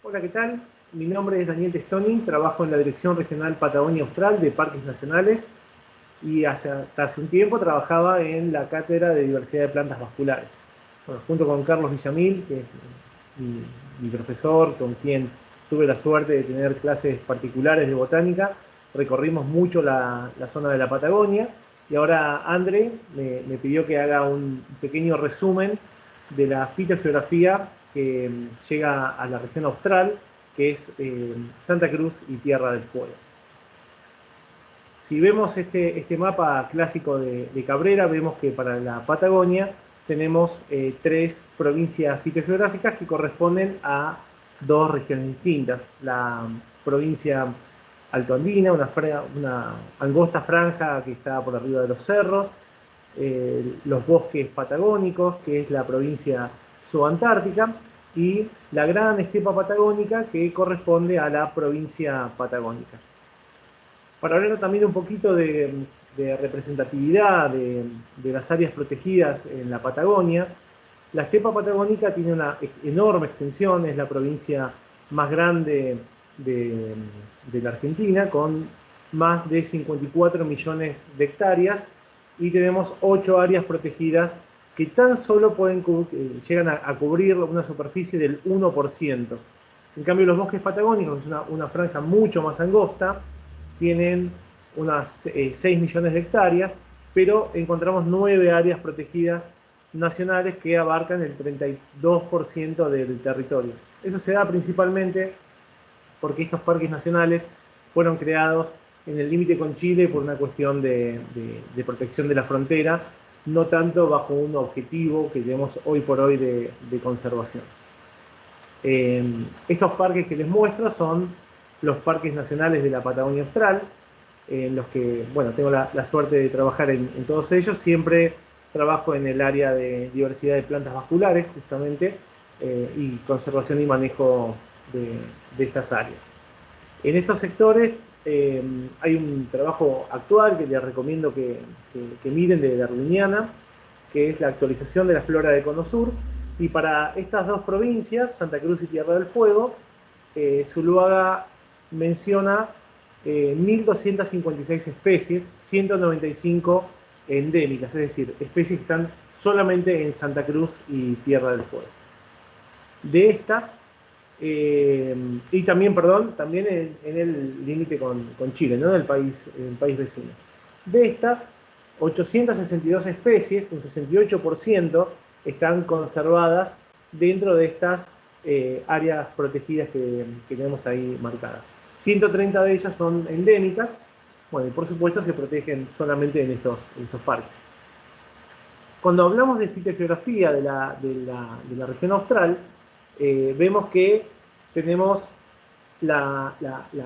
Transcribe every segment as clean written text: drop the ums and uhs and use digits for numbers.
Hola, ¿qué tal? Mi nombre es Daniel Testoni, trabajo en la Dirección Regional Patagonia Austral de Parques Nacionales y hasta hace un tiempo trabajaba en la Cátedra de Diversidad de Plantas Vasculares. Bueno, junto con Carlos Villamil, que es mi, mi profesor, con quien tuve la suerte de tener clases particulares de botánica, recorrimos mucho la zona de la Patagonia y ahora André me pidió que haga un pequeño resumen de la fitogeografía que llega a la región austral, que es Santa Cruz y Tierra del Fuego. Si vemos este mapa clásico de Cabrera, vemos que para la Patagonia tenemos tres provincias fitogeográficas que corresponden a dos regiones distintas. La provincia altoandina, una angosta franja que está por arriba de los cerros, los bosques patagónicos, que es la provincia subantártica, y la gran estepa patagónica, que corresponde a la provincia patagónica. Para hablar también un poquito de representatividad de las áreas protegidas en la Patagonia, la estepa patagónica tiene una enorme extensión, es la provincia más grande de, de la Argentina, con más de 54 millones de hectáreas, y tenemos 8 áreas protegidas que tan solo llegan a cubrir una superficie del 1%. En cambio, los bosques patagónicos, que es una franja mucho más angosta, tienen unas 6 millones de hectáreas, pero encontramos 9 áreas protegidas nacionales que abarcan el 32% del territorio. Eso se da principalmente porque estos parques nacionales fueron creados en el límite con Chile por una cuestión de protección de la frontera, no tanto bajo un objetivo que tenemos hoy por hoy de conservación. Estos parques que les muestro son los parques nacionales de la Patagonia Austral, en los que, bueno, tengo la suerte de trabajar en todos ellos. Siempre trabajo en el área de diversidad de plantas vasculares, justamente, y conservación y manejo de estas áreas. En estos sectores hay un trabajo actual que les recomiendo que miren de Darwiniana, que es la actualización de la flora de Cono Sur. Y para estas dos provincias, Santa Cruz y Tierra del Fuego, Zuluaga menciona 1.256 especies, 195 endémicas, es decir, especies que están solamente en Santa Cruz y Tierra del Fuego. De estas, y también, perdón, también en el límite con Chile, ¿no? El país vecino. De estas, 862 especies, un 68%, están conservadas dentro de estas áreas protegidas que tenemos ahí marcadas. 130 de ellas son endémicas, bueno, y por supuesto se protegen solamente en estos parques. Cuando hablamos de fitogeografía de la región austral, vemos que tenemos la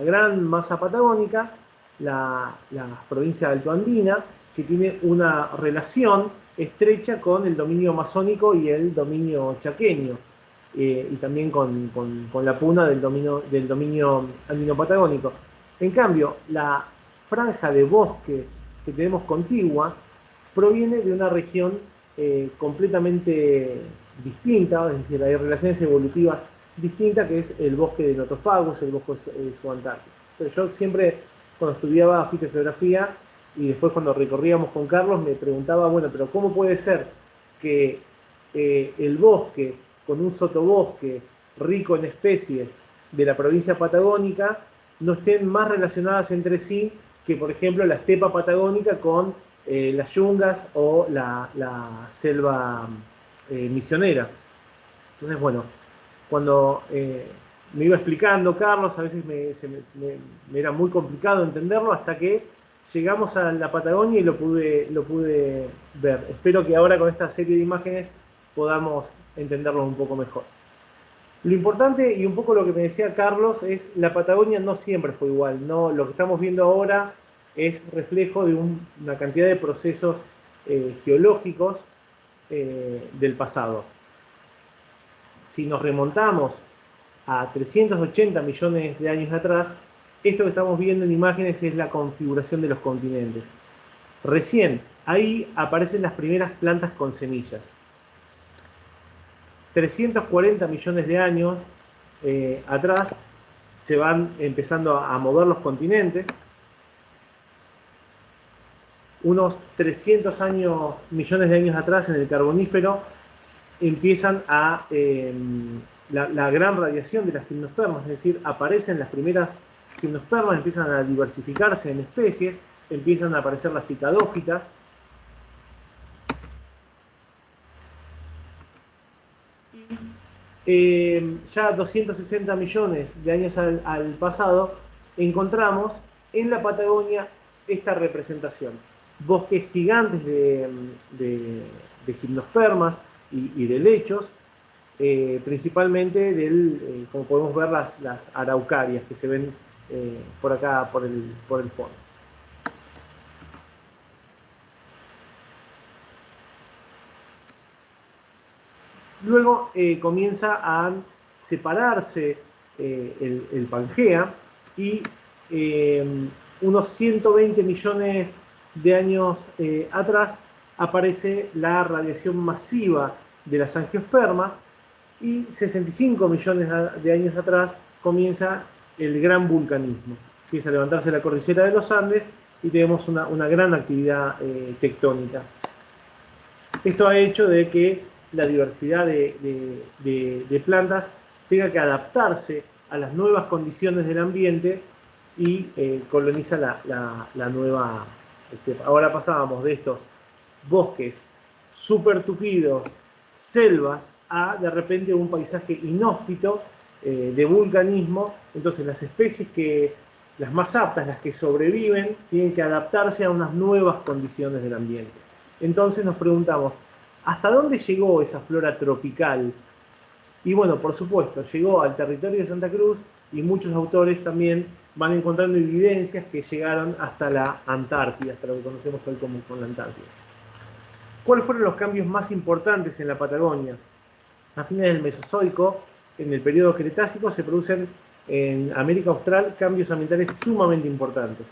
gran masa patagónica, la provincia altoandina, que tiene una relación estrecha con el dominio amazónico y el dominio chaqueño, y también con la puna del dominio andino-patagónico. En cambio, la franja de bosque que tenemos contigua proviene de una región completamente distinta, es decir, hay relaciones evolutivas distintas, que es el bosque de Nothofagus, el bosque subantártico. Pero yo siempre, cuando estudiaba fitogeografía y después cuando recorríamos con Carlos, me preguntaba, bueno, pero ¿cómo puede ser que el bosque, con un sotobosque rico en especies de la provincia patagónica, no estén más relacionadas entre sí que, por ejemplo, la estepa patagónica con las yungas o la selva misionera? Entonces, bueno, cuando me iba explicando Carlos, a veces me era muy complicado entenderlo hasta que llegamos a la Patagonia y lo pude ver. Espero que ahora con esta serie de imágenes podamos entenderlo un poco mejor. Lo importante y un poco lo que me decía Carlos es la Patagonia no siempre fue igual, no, lo que estamos viendo ahora es reflejo de una cantidad de procesos geológicos del pasado. Si nos remontamos a 380 millones de años atrás, esto que estamos viendo en imágenes es la configuración de los continentes. Recién ahí aparecen las primeras plantas con semillas. 340 millones de años atrás, se van empezando a mover los continentes. Unos 300 millones de años atrás, en el Carbonífero, empiezan la gran radiación de las gimnospermas, es decir, aparecen las primeras gimnospermas, empiezan a diversificarse en especies, empiezan a aparecer las cicadófitas. Ya 260 millones de años al pasado, encontramos en la Patagonia esta representación. Bosques gigantes de gimnospermas y de lechos, principalmente como podemos ver, las araucarias que se ven por acá, por el fondo. Luego comienza a separarse el Pangea y unos 120 millones de años atrás aparece la radiación masiva de las angiospermas y 65 millones de años atrás comienza el gran vulcanismo. Empieza a levantarse la cordillera de los Andes y tenemos una gran actividad tectónica. Esto ha hecho de que la diversidad de plantas tenga que adaptarse a las nuevas condiciones del ambiente y coloniza la nueva estepa. Ahora pasábamos de estos bosques súper tupidos, selvas, a de repente un paisaje inhóspito de vulcanismo. Entonces las especies las más aptas, las que sobreviven, tienen que adaptarse a unas nuevas condiciones del ambiente. Entonces nos preguntamos, ¿hasta dónde llegó esa flora tropical? Y bueno, por supuesto, llegó al territorio de Santa Cruz y muchos autores también van encontrando evidencias que llegaron hasta la Antártida, hasta lo que conocemos hoy como la Antártida. ¿Cuáles fueron los cambios más importantes en la Patagonia? A fines del Mesozoico, en el periodo Cretácico, se producen en América Austral cambios ambientales sumamente importantes.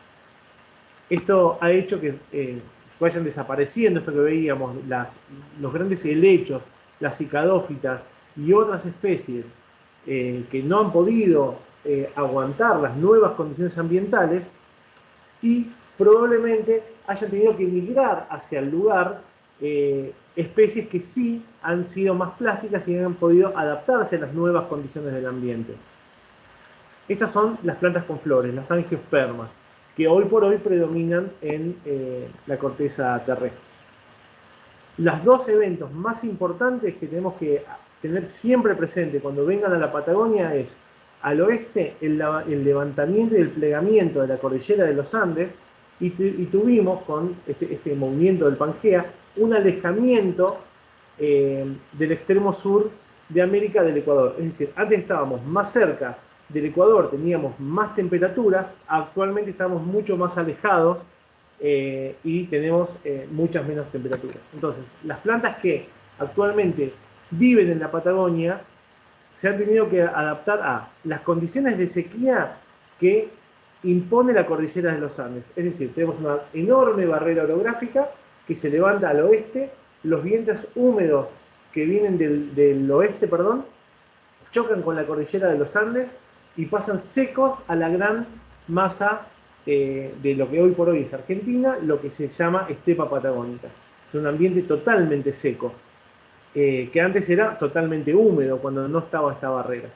Esto ha hecho que vayan desapareciendo, esto que veíamos, los grandes helechos, las cicadófitas y otras especies que no han podido aguantar las nuevas condiciones ambientales y probablemente hayan tenido que migrar hacia el lugar especies que sí han sido más plásticas y han podido adaptarse a las nuevas condiciones del ambiente. Estas son las plantas con flores, las angiospermas, que hoy por hoy predominan en la corteza terrestre. Los dos eventos más importantes que tenemos que tener siempre presente cuando vengan a la Patagonia es, al oeste, el levantamiento y el plegamiento de la cordillera de los Andes, y tuvimos con este movimiento del Pangea un alejamiento del extremo sur de América del Ecuador. Es decir, antes estábamos más cerca del Ecuador, teníamos más temperaturas, actualmente estamos mucho más alejados y tenemos muchas menos temperaturas. Entonces, las plantas que actualmente viven en la Patagonia se han tenido que adaptar a las condiciones de sequía que impone la cordillera de los Andes. Es decir, tenemos una enorme barrera orográfica que se levanta al oeste, los vientos húmedos que vienen del oeste, chocan con la cordillera de los Andes y pasan secos a la gran masa de lo que hoy por hoy es Argentina, lo que se llama estepa patagónica. Es un ambiente totalmente seco, que antes era totalmente húmedo cuando no estaba esta barrera.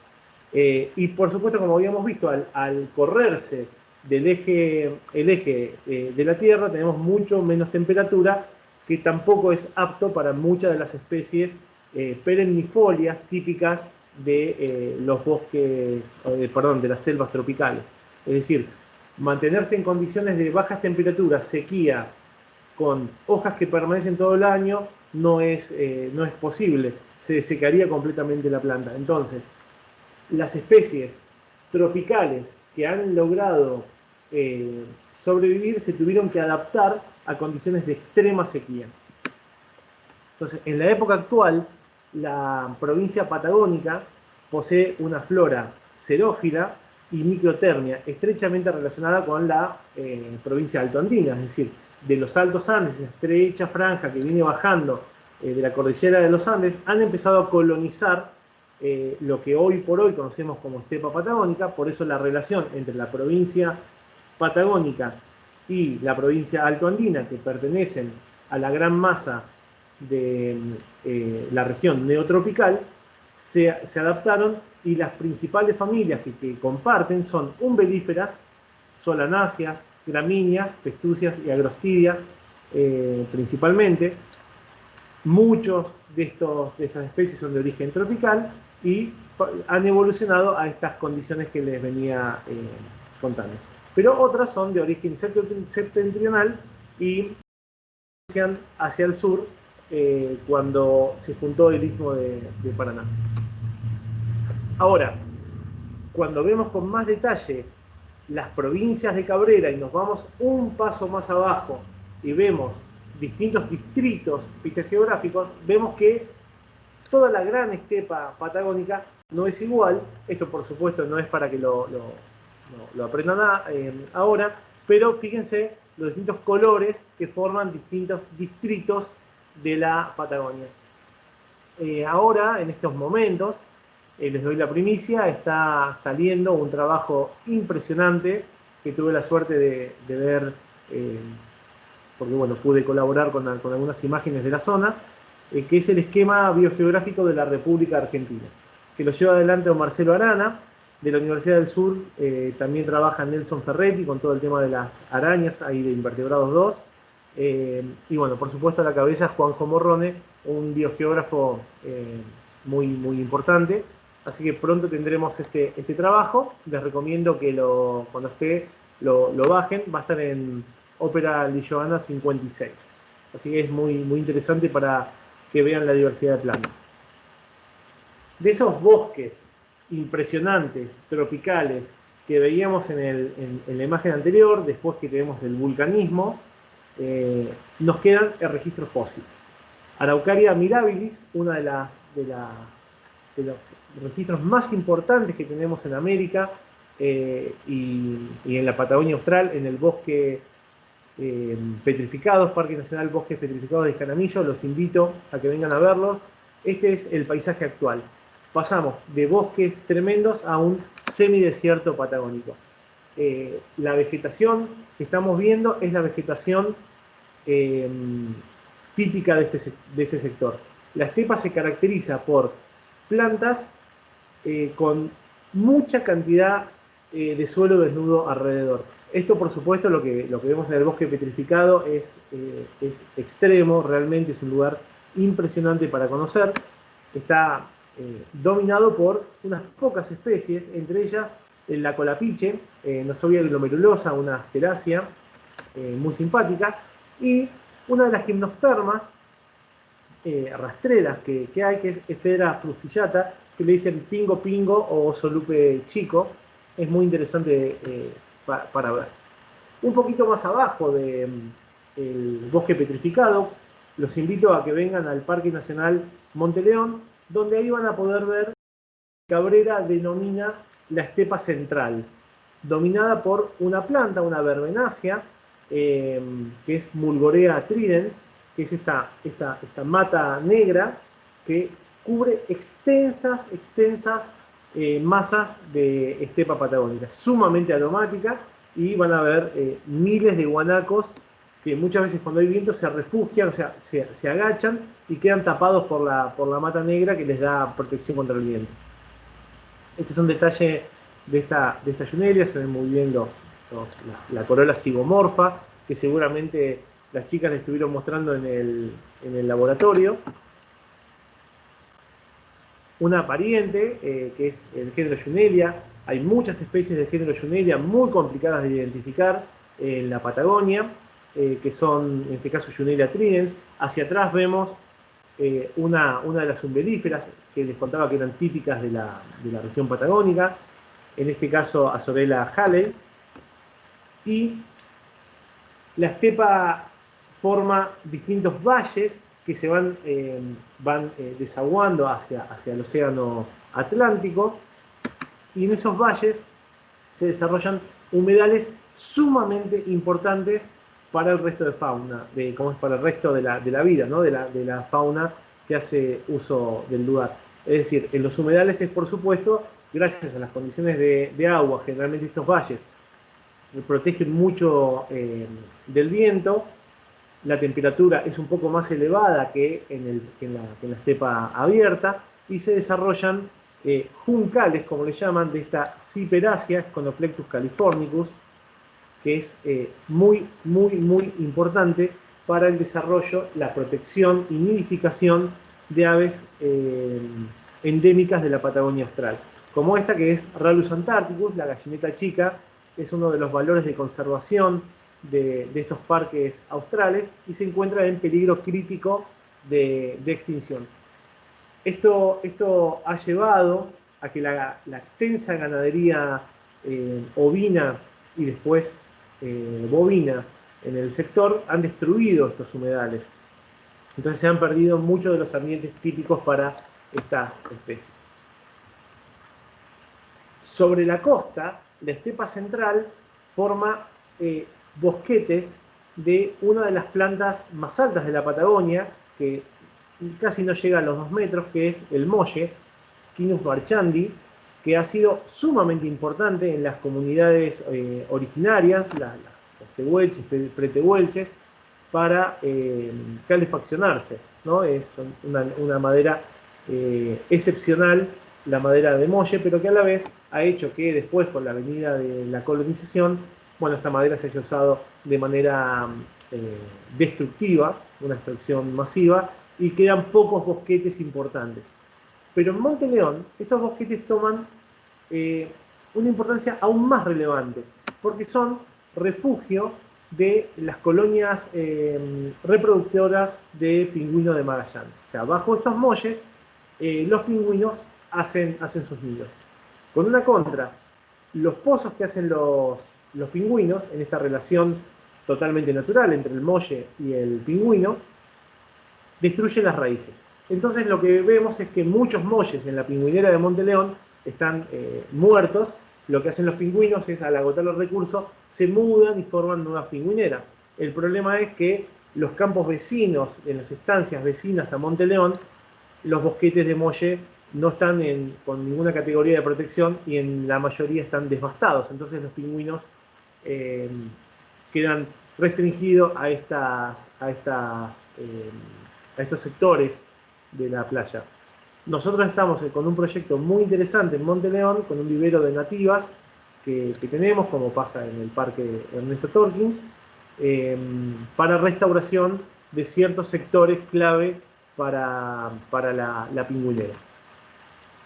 Y por supuesto, como habíamos visto, al correrse el eje de la Tierra, tenemos mucho menos temperatura, que tampoco es apto para muchas de las especies perennifolias típicas de los bosques, de las selvas tropicales. Es decir, mantenerse en condiciones de bajas temperaturas, sequía, con hojas que permanecen todo el año, no es posible. Se secaría completamente la planta. Entonces, las especies tropicales que han logrado sobrevivir se tuvieron que adaptar a condiciones de extrema sequía. Entonces, en la época actual, la provincia patagónica posee una flora xerófila y microtermia estrechamente relacionada con la provincia altoandina, es decir, de los Altos Andes, esa estrecha franja que viene bajando de la cordillera de los Andes, han empezado a colonizar lo que hoy por hoy conocemos como estepa patagónica. Por eso la relación entre la provincia patagónica y la provincia altoandina, que pertenecen a la gran masa de la región neotropical, se adaptaron, y las principales familias que comparten son umbelíferas, solanáceas, gramíneas, pestucias y agrostidias, principalmente. Muchos de estas especies son de origen tropical y han evolucionado a estas condiciones que les venía contando. Pero otras son de origen septentrional y hacia el sur cuando se juntó el istmo de Paraná. Ahora, cuando vemos con más detalle las provincias de Cabrera y nos vamos un paso más abajo y vemos distintos distritos geográficos, vemos que toda la gran estepa patagónica no es igual. Esto, por supuesto, no es para que lo aprendan ahora, pero fíjense los distintos colores que forman distintos distritos de la Patagonia. Ahora, en estos momentos, les doy la primicia, está saliendo un trabajo impresionante que tuve la suerte de ver, porque bueno, pude colaborar con algunas imágenes de la zona, que es el esquema biogeográfico de la República Argentina, que lo lleva adelante don Marcelo Arana, de la Universidad del Sur. También trabaja Nelson Ferretti con todo el tema de las arañas, ahí de invertebrados 2. Y bueno, por supuesto a la cabeza Juanjo Morrone, un biogeógrafo muy importante. Así que pronto tendremos este trabajo. Les recomiendo que cuando esté lo bajen. Va a estar en Ópera Lilloana 56. Así que es muy interesante para que vean la diversidad de plantas. De esos bosques impresionantes, tropicales, que veíamos en la imagen anterior, después que tenemos el vulcanismo, nos quedan el registro fósil. Araucaria mirabilis, una de los registros más importantes que tenemos en América y en la Patagonia Austral, en el bosque petrificados, Parque Nacional Bosques Petrificados de Escanamillo. Los invito a que vengan a verlo. Este es el paisaje actual. Pasamos de bosques tremendos a un semidesierto patagónico. La vegetación que estamos viendo es la vegetación típica de este sector. La estepa se caracteriza por plantas con mucha cantidad de suelo desnudo alrededor. Esto, por supuesto, lo que vemos en el bosque petrificado es extremo, realmente es un lugar impresionante para conocer. Está dominado por unas pocas especies, entre ellas la colapiche, Nosovia glomerulosa, una asterácea muy simpática, y una de las gimnospermas rastreras que hay, que es Ephedra frustillata, que le dicen pingo pingo o solupe chico. Es muy interesante para ver. Un poquito más abajo del bosque petrificado, los invito a que vengan al Parque Nacional Monte León, donde ahí van a poder ver Cabrera denomina la estepa central, dominada por una planta, una verbenácea, que es Mulgorea tridens, que es esta mata negra que cubre extensas masas de estepa patagónica, sumamente aromática, y van a ver miles de guanacos que muchas veces cuando hay viento se refugian, o sea, se agachan y quedan tapados por la mata negra que les da protección contra el viento. Este es un detalle de esta yunelia. Se ven muy bien la corola zigomorfa, que seguramente las chicas le estuvieron mostrando en el laboratorio. Una pariente, que es el género Yunelia. Hay muchas especies del género Yunelia muy complicadas de identificar en la Patagonia, que son, en este caso, Yunelia tridens. Hacia atrás vemos una de las umbelíferas que les contaba que eran típicas de la región patagónica, en este caso Azorella halley. Y la estepa forma distintos valles que se van desaguando hacia el océano Atlántico, y en esos valles se desarrollan humedales sumamente importantes para el resto de fauna, como es para el resto de la vida, ¿no? de la fauna que hace uso del lugar. Es decir, en los humedales es, por supuesto, gracias a las condiciones de agua, generalmente estos valles protegen mucho del viento, la temperatura es un poco más elevada que en la estepa abierta y se desarrollan juncales, como le llaman, de esta ciperácea, Sconoplectus californicus, que es muy importante para el desarrollo, la protección y nidificación de aves endémicas de la Patagonia Austral. Como esta que es Rallus antarcticus, la gallineta chica, es uno de los valores de conservación de estos parques australes y se encuentra en peligro crítico de extinción. Esto ha llevado a que la extensa ganadería ovina y después bovina en el sector han destruido estos humedales. Entonces se han perdido muchos de los ambientes típicos para estas especies. Sobre la costa, la estepa central forma bosquetes de una de las plantas más altas de la Patagonia, que casi no llega a los 2 metros, que es el molle, Scinus marchandi, que ha sido sumamente importante en las comunidades originarias, los tehuelches, pretehuelches, para calefaccionarse, ¿no? Es una madera excepcional, la madera de molle, pero que a la vez ha hecho que después, con la venida de la colonización, bueno, esta madera se haya usado de manera destructiva, una extracción masiva, y quedan pocos bosquetes importantes. Pero en Monte León, estos bosquetes toman una importancia aún más relevante, porque son refugio de las colonias reproductoras de pingüino de Magallanes. O sea, bajo estos molles, los pingüinos hacen sus nidos. Con una contra, los pozos que hacen los pingüinos, en esta relación totalmente natural entre el molle y el pingüino, destruyen las raíces. Entonces lo que vemos es que muchos molles en la pingüinera de Monte León están muertos. Lo que hacen los pingüinos es, al agotar los recursos, se mudan y forman nuevas pingüineras. El problema es que los campos vecinos, en las estancias vecinas a Monte León, los bosquetes de molle no están con ninguna categoría de protección y en la mayoría están devastados. Entonces los pingüinos quedan restringidos a estos sectores de la playa. Nosotros estamos con un proyecto muy interesante en Monte León, con un vivero de nativas que tenemos, como pasa en el Parque Ernesto Torkins, para restauración de ciertos sectores clave para la pingüinera.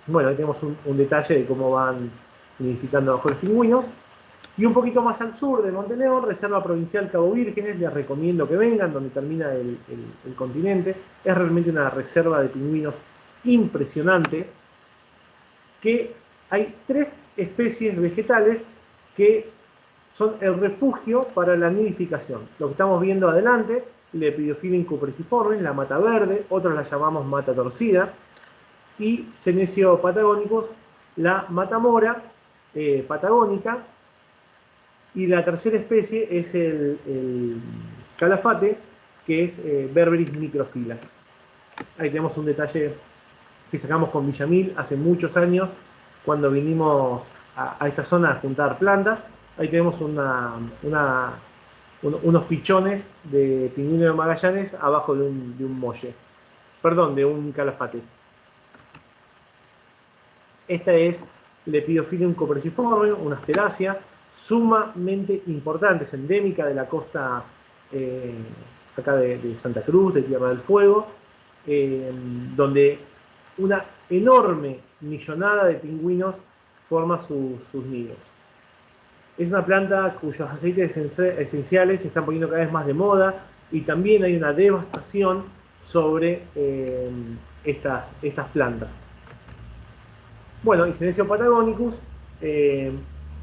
Bueno, ahí tenemos un detalle de cómo van nidificando bajo los pingüinos. Y un poquito más al sur de Monte León, Reserva Provincial Cabo Vírgenes, les recomiendo que vengan, donde termina el continente. Es realmente una reserva de pingüinos impresionante, que hay 3 especies vegetales que son el refugio para la nidificación. Lo que estamos viendo adelante, Lepidophyllum cupriciforme, la mata verde, otros la llamamos mata torcida, y Senecio patagonicus, la mata mora patagónica. Y la tercera especie es el calafate, que es Berberis microphylla. Ahí tenemos un detalle que sacamos con Villamil hace muchos años, cuando vinimos a esta zona a juntar plantas. Ahí tenemos unos pichones de pingüino de Magallanes abajo de un molle. Perdón, de un calafate. Esta es Lepidophyllum cupriciforme, una asterácea sumamente importante, es endémica de la costa acá de Santa Cruz, de Tierra del Fuego, donde una enorme millonada de pingüinos forma sus nidos. Es una planta cuyos aceites esenciales se están poniendo cada vez más de moda, y también hay una devastación sobre estas plantas. Bueno, y Senecio patagonicus,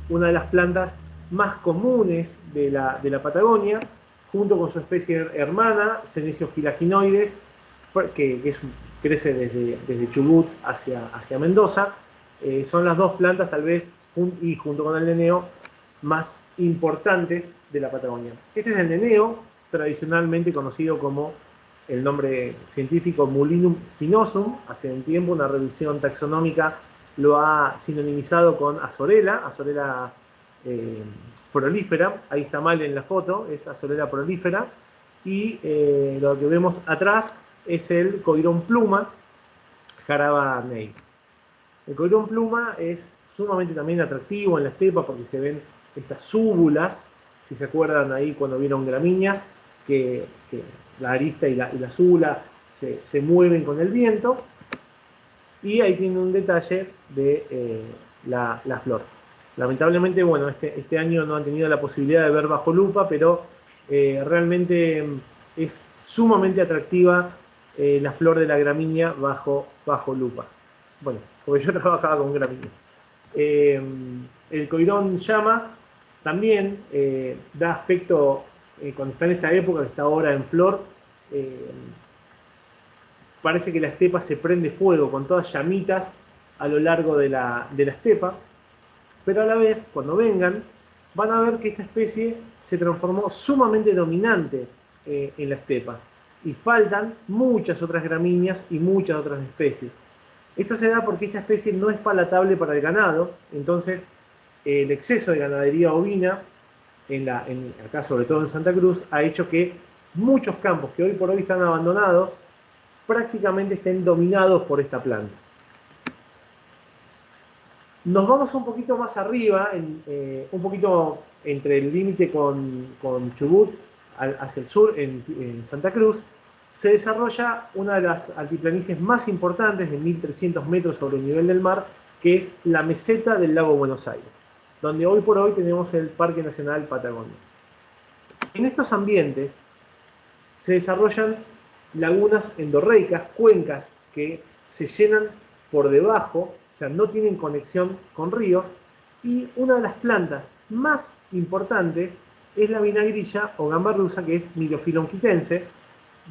una de las plantas más comunes de la Patagonia, junto con su especie hermana, Senecio filaginoides, que crece desde Chubut hacia Mendoza. Son las 2 plantas, tal vez, y junto con el neneo, más importantes de la Patagonia. Este es el neneo, tradicionalmente conocido como el nombre científico Mulinum spinosum. Hace un tiempo una revisión taxonómica lo ha sinonimizado con Azorella, Azorella prolífera. Ahí está mal en la foto, es Azorella prolífera. Y lo que vemos atrás es el coirón pluma, Jaraba Ney. El coirón pluma es sumamente también atractivo en la estepa porque se ven estas úvulas, si se acuerdan ahí cuando vieron gramíneas, que la arista y la úvula se mueven con el viento. Y ahí tiene un detalle de la flor. Lamentablemente, bueno, este año no han tenido la posibilidad de ver bajo lupa, pero realmente es sumamente atractiva la flor de la gramínea bajo lupa. Bueno, porque yo trabajaba con gramíneas. El coirón llama también da aspecto, cuando está en esta época, que está ahora en flor, parece que la estepa se prende fuego con todas llamitas a lo largo de la estepa, pero a la vez, cuando vengan, van a ver que esta especie se transformó sumamente dominante en la estepa, y faltan muchas otras gramíneas y muchas otras especies. Esto se da porque esta especie no es palatable para el ganado, entonces el exceso de ganadería ovina, acá sobre todo en Santa Cruz, ha hecho que muchos campos que hoy por hoy están abandonados prácticamente estén dominados por esta planta. Nos vamos un poquito más arriba, un poquito entre el límite con Chubut, hacia el sur, en Santa Cruz, se desarrolla una de las altiplanicies más importantes, de 1.300 metros sobre el nivel del mar, que es la meseta del lago Buenos Aires, donde hoy por hoy tenemos el Parque Nacional Patagonia. En estos ambientes se desarrollan lagunas endorreicas, cuencas que se llenan por debajo, o sea, no tienen conexión con ríos, y una de las plantas más importantes es la vinagrilla o gamba rusa, que es Myriophyllum quitense,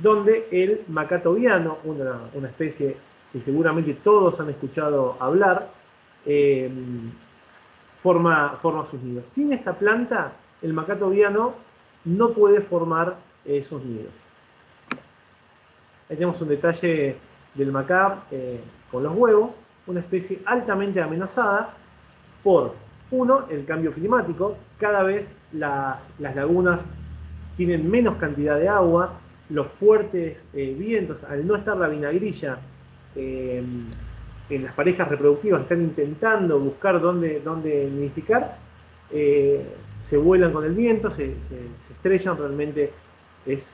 donde el macato viano, una especie que seguramente todos han escuchado hablar, forma sus nidos. Sin esta planta, el macato viano no puede formar esos nidos. Ahí tenemos un detalle del macá con los huevos, una especie altamente amenazada por, uno, el cambio climático. Cada vez las lagunas tienen menos cantidad de agua, los fuertes vientos, al no estar la vinagrilla en las parejas reproductivas, están intentando buscar dónde nidificar, se vuelan con el viento, se estrellan. Realmente es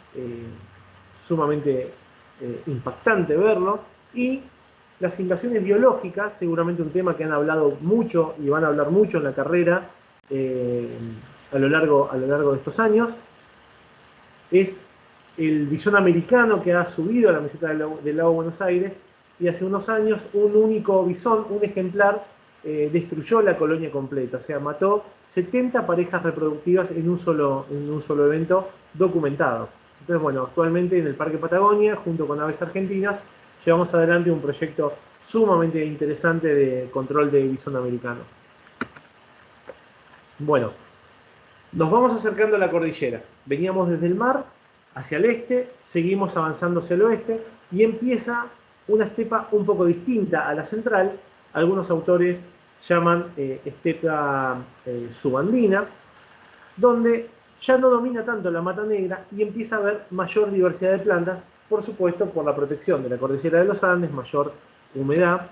sumamente impactante verlo. Y las invasiones biológicas, seguramente un tema que han hablado mucho y van a hablar mucho en la carrera a lo largo de estos años, es el bisón americano, que ha subido a la meseta del lago Buenos Aires, y hace unos años un único bisón, un ejemplar, destruyó la colonia completa, o sea, mató 70 parejas reproductivas en un solo evento documentado. Entonces, bueno, actualmente en el Parque Patagonia, junto con Aves Argentinas, llevamos adelante un proyecto sumamente interesante de control de bisón americano. Bueno, nos vamos acercando a la cordillera. Veníamos desde el mar hacia el este, seguimos avanzando hacia el oeste, y empieza una estepa un poco distinta a la central. Algunos autores llaman estepa subandina, donde ya no domina tanto la mata negra y empieza a haber mayor diversidad de plantas, por supuesto por la protección de la cordillera de los Andes, mayor humedad,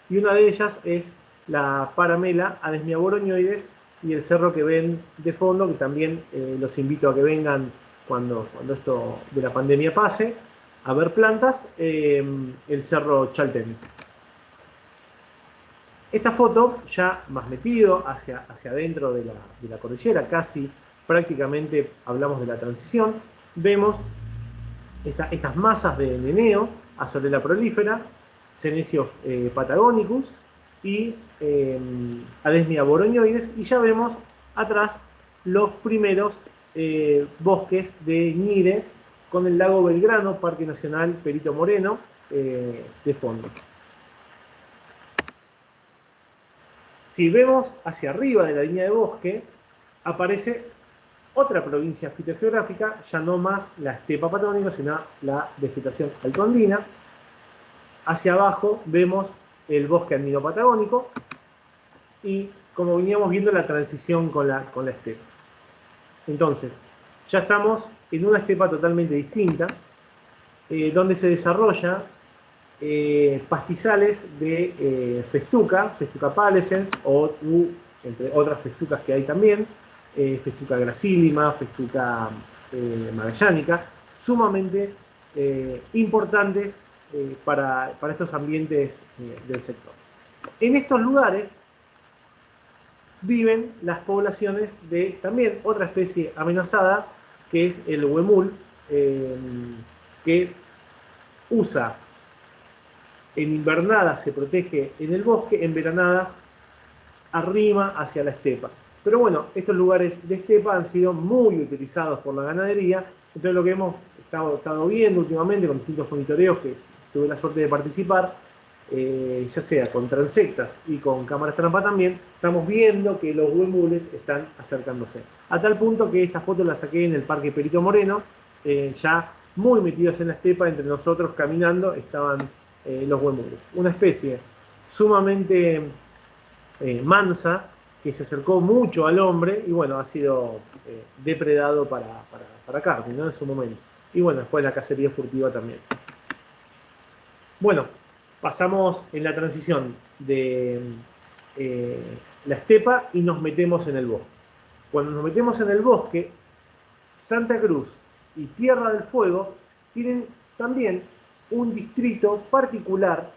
y una de ellas es la Paramela Adesmia boroñoides, y el cerro que ven de fondo, que también los invito a que vengan cuando esto de la pandemia pase, a ver plantas, el cerro Chaltén. Esta foto, ya más metido hacia adentro de la cordillera, casi prácticamente hablamos de la transición, vemos estas masas de neneo, Azorella prolífera, Senecio patagonicus y Adesmia boroñoides, y ya vemos atrás los primeros bosques de Ñire, con el lago Belgrano, Parque Nacional Perito Moreno, de fondo. Si vemos hacia arriba de la línea de bosque, aparece otra provincia fitogeográfica, ya no más la estepa patagónica, sino la vegetación altoandina. Hacia abajo vemos el bosque andino patagónico y, como veníamos viendo, la transición con la estepa. Entonces, ya estamos en una estepa totalmente distinta, donde se desarrolla pastizales de festuca pallescens, entre otras festucas que hay también, festuca gracílima, festuca magallánica, sumamente importantes para estos ambientes del sector. En estos lugares viven las poblaciones de también otra especie amenazada, que es el huemul, que usa en invernadas, se protege en el bosque, en veranadas arrima hacia la estepa. Pero bueno, estos lugares de estepa han sido muy utilizados por la ganadería, entonces lo que hemos estado viendo últimamente con distintos monitoreos que tuve la suerte de participar, ya sea con transectas y con cámaras trampa también, estamos viendo que los huemules están acercándose. A tal punto que esta foto la saqué en el Parque Perito Moreno, ya muy metidos en la estepa, entre nosotros caminando estaban los huemules. Una especie sumamente mansa, que se acercó mucho al hombre y bueno, ha sido depredado para carne, ¿no? En su momento. Y bueno, después la cacería furtiva también. Bueno, pasamos en la transición de la estepa y nos metemos en el bosque. Cuando nos metemos en el bosque, Santa Cruz y Tierra del Fuego tienen también un distrito particular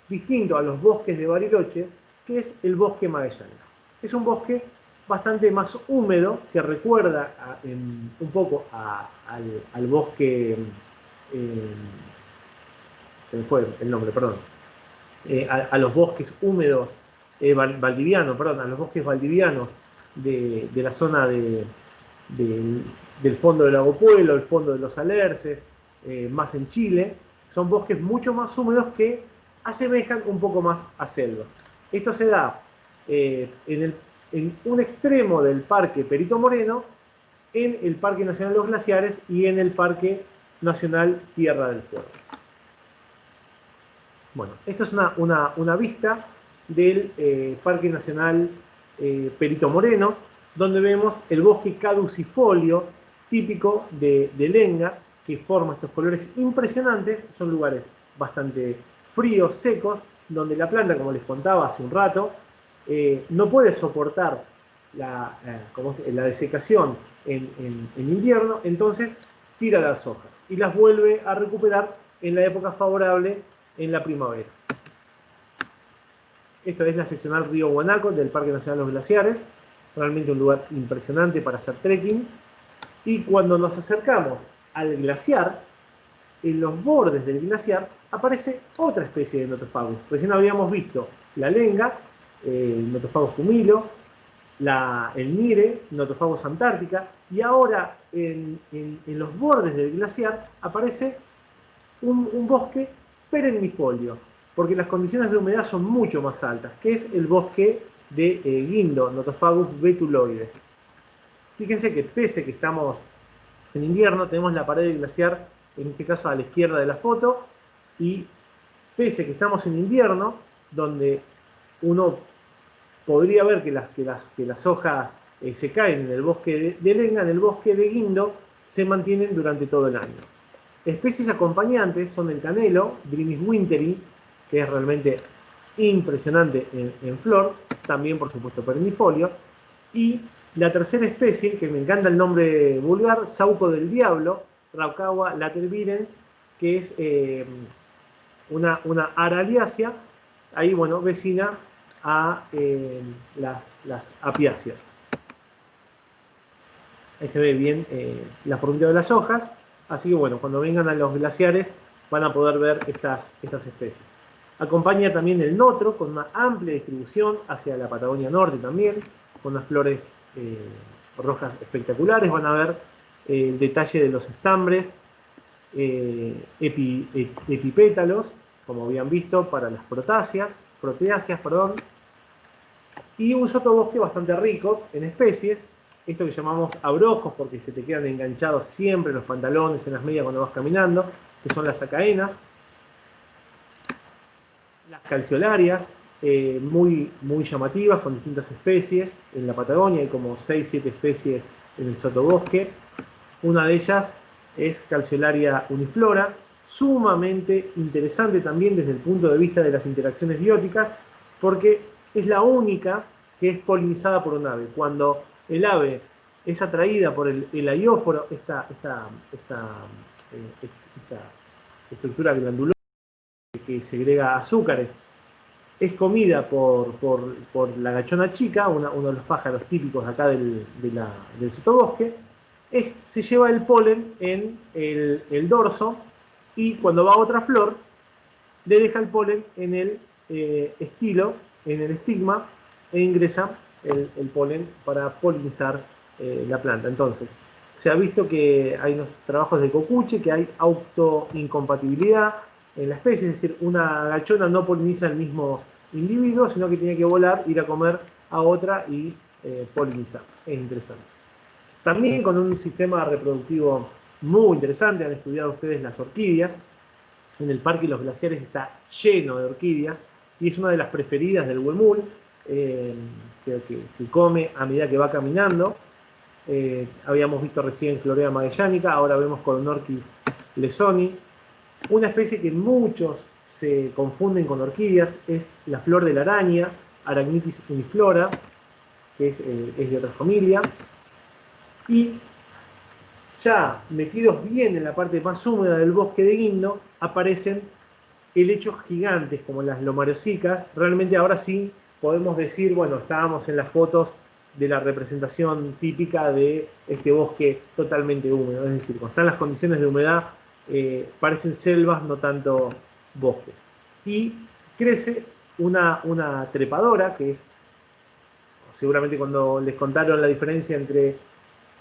distinto a los bosques de Bariloche, que es el bosque magallánico. Es un bosque bastante más húmedo, que recuerda un poco al bosque, se me fue el nombre, perdón, a los bosques húmedos valdivianos, perdón, a los bosques valdivianos de la zona del fondo del Lago Puelo, el fondo de los Alerces, más en Chile. Son bosques mucho más húmedos que asemejan un poco más a selva. Esto se da en un extremo del Parque Perito Moreno, en el Parque Nacional Los Glaciares y en el Parque Nacional Tierra del Fuego. Bueno, esta es una vista del Parque Nacional Perito Moreno, donde vemos el bosque caducifolio típico de Lenga, que forma estos colores impresionantes. Son lugares bastante fríos, secos, donde la planta, como les contaba hace un rato, no puede soportar la desecación en invierno, entonces tira las hojas y las vuelve a recuperar en la época favorable, en la primavera. Esta es la seccional Río Guanaco del Parque Nacional Los Glaciares, realmente un lugar impresionante para hacer trekking. Y cuando nos acercamos al glaciar, en los bordes del glaciar aparece otra especie de Nothofagus. Recién habíamos visto la lenga, el Nothofagus pumilo, el nire, Nothofagus antártica, y ahora en los bordes del glaciar aparece un bosque perennifolio, porque las condiciones de humedad son mucho más altas, que es el bosque de guindo, Nothofagus betuloides. Fíjense que pese que estamos en invierno, tenemos la pared del glaciar, en este caso a la izquierda de la foto, y pese que estamos en invierno, donde uno podría ver que las hojas se caen en el bosque de lenga, en el bosque de guindo se mantienen durante todo el año. Especies acompañantes son el canelo, Drimys winteri, que es realmente impresionante en flor, también por supuesto perennifolio, y la tercera especie, que me encanta el nombre vulgar, sauco del diablo, Raucaua latervirens, que es una araliácea, ahí bueno, vecina a las apiáceas. Ahí se ve bien la formita de las hojas, así que bueno, cuando vengan a los glaciares van a poder ver estas especies. Acompaña también el notro, con una amplia distribución hacia la Patagonia Norte también, con unas flores rojas espectaculares. Van a ver el detalle de los estambres, epipétalos, como habían visto, para las proteáceas, y un sotobosque bastante rico en especies. esto que llamamos abrojos, porque se te quedan enganchados siempre en los pantalones, en las medias cuando vas caminando, que son las acaenas. Las calceolarias, muy llamativas, con distintas especies. En la Patagonia hay como 6-7 especies en el sotobosque. Una de ellas es Calceolaria uniflora, sumamente interesante también desde el punto de vista de las interacciones bióticas, porque es la única que es polinizada por un ave. Cuando el ave es atraída por el aióforo, esta estructura glandulosa que segrega azúcares, es comida por la gachona chica, uno de los pájaros típicos acá del sotobosque, se lleva el polen en el dorso y cuando va a otra flor, le deja el polen en el estilo, en el estigma, e ingresa el polen para polinizar la planta. Entonces, se ha visto que hay unos trabajos de Cocuche, que hay autoincompatibilidad en la especie, es decir, una gachona no poliniza el mismo individuo, sino que tiene que volar, ir a comer a otra y polinizar. Es interesante. También con un sistema reproductivo muy interesante, han estudiado ustedes las orquídeas. En el Parque Los Glaciares está lleno de orquídeas y es una de las preferidas del huemul, que come a medida que va caminando. Habíamos visto recién Florea magellanica, ahora vemos Colonorchis lesoni. Una especie que muchos se confunden con orquídeas es la flor de la araña, Arachnithis uniflora, que es de otra familia. Y ya metidos bien en la parte más húmeda del bosque de Guindo, aparecen helechos gigantes como las lomarosicas. Realmente ahora sí podemos decir, bueno, estábamos en las fotos de la representación típica de este bosque totalmente húmedo. Es decir, cuando están las condiciones de humedad, parecen selvas, no tanto bosques. Y crece una trepadora, que es, seguramente cuando les contaron la diferencia entre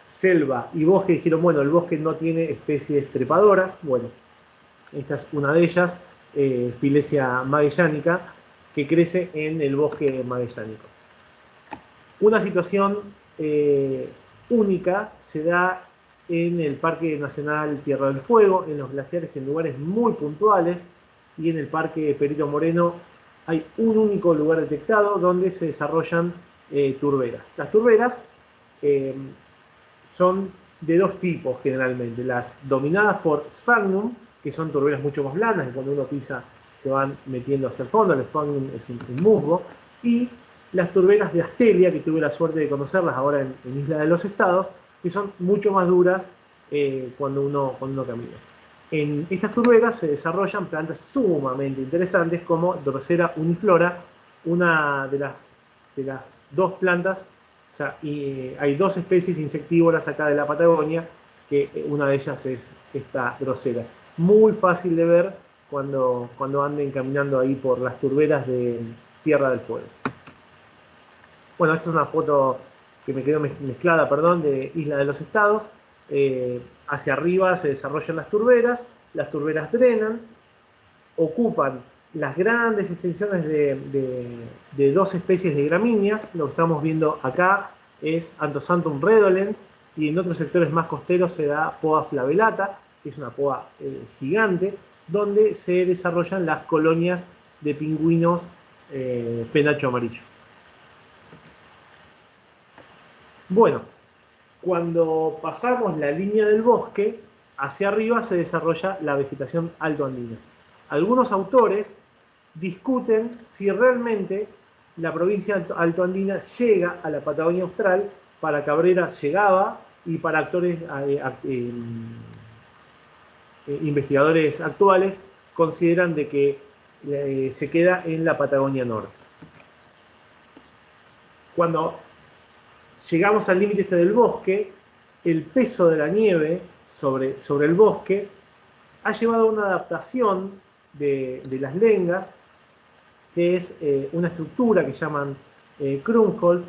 selva y bosque, dijeron, bueno, el bosque no tiene especies trepadoras. Bueno, esta es una de ellas, Filesia magellanica, que crece en el bosque magellánico. Una situación única se da en el Parque Nacional Tierra del Fuego, en los glaciares en lugares muy puntuales, y en el Parque Perito Moreno hay un único lugar detectado donde se desarrollan turberas. Las turberas son de dos tipos generalmente, las dominadas por Sphagnum, que son turberas mucho más blandas, que cuando uno pisa se van metiendo hacia el fondo, el Sphagnum es un musgo, y las turberas de Astelia, que tuve la suerte de conocerlas ahora en Isla de los Estados, que son mucho más duras cuando uno camina. En estas turberas se desarrollan plantas sumamente interesantes como Drosera uniflora, una de las dos plantas. O sea, hay dos especies insectívoras acá de la Patagonia, que una de ellas es esta Drosera. Muy fácil de ver cuando anden caminando ahí por las turberas de Tierra del Fuego. Bueno, esta es una foto que me quedó mezclada, perdón, de Isla de los Estados. Hacia arriba se desarrollan las turberas drenan, ocupan las grandes extensiones de dos especies de gramíneas. Lo que estamos viendo acá es Anthoxanthum redolens, y en otros sectores más costeros se da Poa flavelata, que es una poa gigante, donde se desarrollan las colonias de pingüinos penacho amarillo. Bueno, cuando pasamos la línea del bosque, hacia arriba se desarrolla la vegetación altoandina. Algunos autores discuten si realmente la provincia altoandina llega a la Patagonia Austral. Para Cabrera llegaba, y para investigadores actuales consideran de que se queda en la Patagonia Norte. Cuando llegamos al límite este del bosque, el peso de la nieve sobre el bosque ha llevado a una adaptación de las lengas, que es una estructura que llaman Krummholz,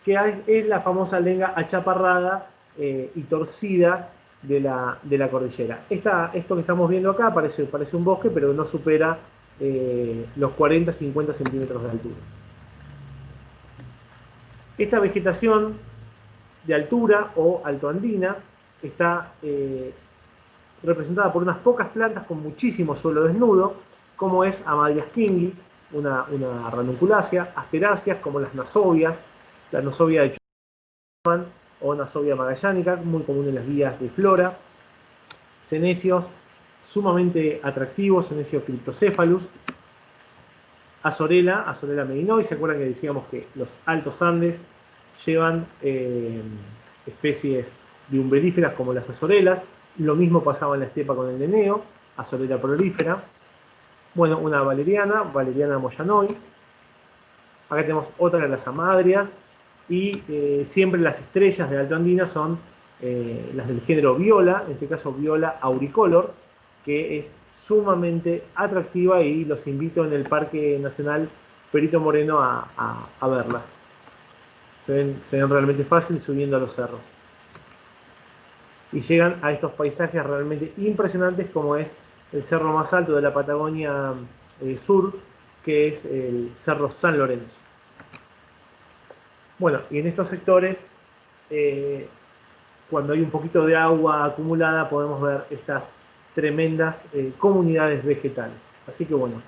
que es la famosa lenga achaparrada y torcida de la cordillera. Esto que estamos viendo acá parece un bosque, pero no supera los 40-50 centímetros de altura. Esta vegetación de altura o altoandina. Está representada por unas pocas plantas con muchísimo suelo desnudo, como es Amadrias kingui, una ranunculácea, asteráceas como las nasobias, la nasovia de Schumann o Nasovia magallánica, muy común en las guías de flora, cenecios sumamente atractivos, Senecio cryptocephalus, Azorella medinoi. ¿Se acuerdan que decíamos que los altos Andes llevan especies de umbelíferas como las azorelas? Lo mismo pasaba en la estepa con el leneo, Azorella prolífera. Bueno, una valeriana moyanoi. Acá tenemos otra de las amadrias. Y siempre las estrellas de alto andina son las del género viola, en este caso viola auricolor, que es sumamente atractiva, y los invito en el Parque Nacional Perito Moreno a verlas. Se ven realmente fácil subiendo a los cerros. Y llegan a estos paisajes realmente impresionantes, como es el cerro más alto de la Patagonia Sur, que es el Cerro San Lorenzo. Bueno, y en estos sectores, cuando hay un poquito de agua acumulada, podemos ver estas tremendas comunidades vegetales. Así que bueno,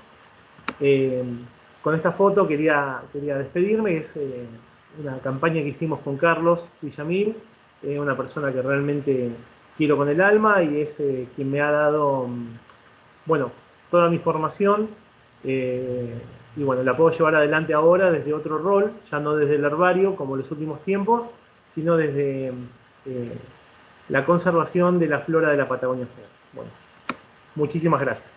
con esta foto quería despedirme. Es una campaña que hicimos con Carlos Villamil, una persona que realmente quiero con el alma, y es quien me ha dado, bueno, toda mi formación, y bueno, la puedo llevar adelante ahora desde otro rol, ya no desde el herbario como en los últimos tiempos, sino desde la conservación de la flora de la Patagonia. Bueno, muchísimas gracias.